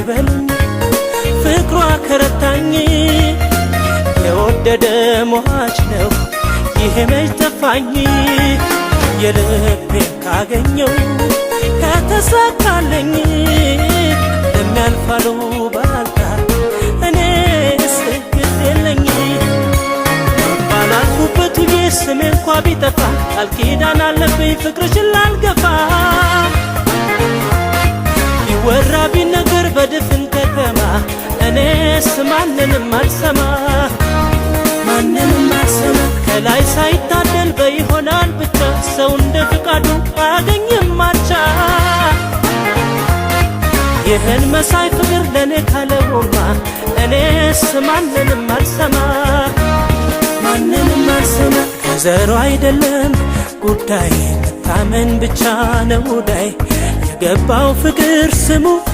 ይበሉኝ ፍቅሯ ከረታኝ የወደደ ሟች ነው ይሄ መች ጠፋኝ የልቤን ካገኘው ከተሳካለኝ ለሚያልፋሉ ባልታ እኔስ ግድ የለኝ ባላልኩበት ውዬ ስሜ እንኳ ቢጠፋ ቃል ኪዳን አለብኝ ፍቅርሽን ላልገፋ ይወራ ቢነገር በድፍን ከተማ እኔስ ማንንም አልሰማ ከላይ ሳይታደል በይሆናል ብቻ ሰው እንደ ፍቃዱ አገኝም ማቻ ይህን መሳይ ፍቅር ለኔ ካለውማ እኔስ ማንንም አልሰማ ከዘሩ አይደለም ጉዳይ መታመን ብቻ ነው ዳይ የገባው ፍቅር ስሙ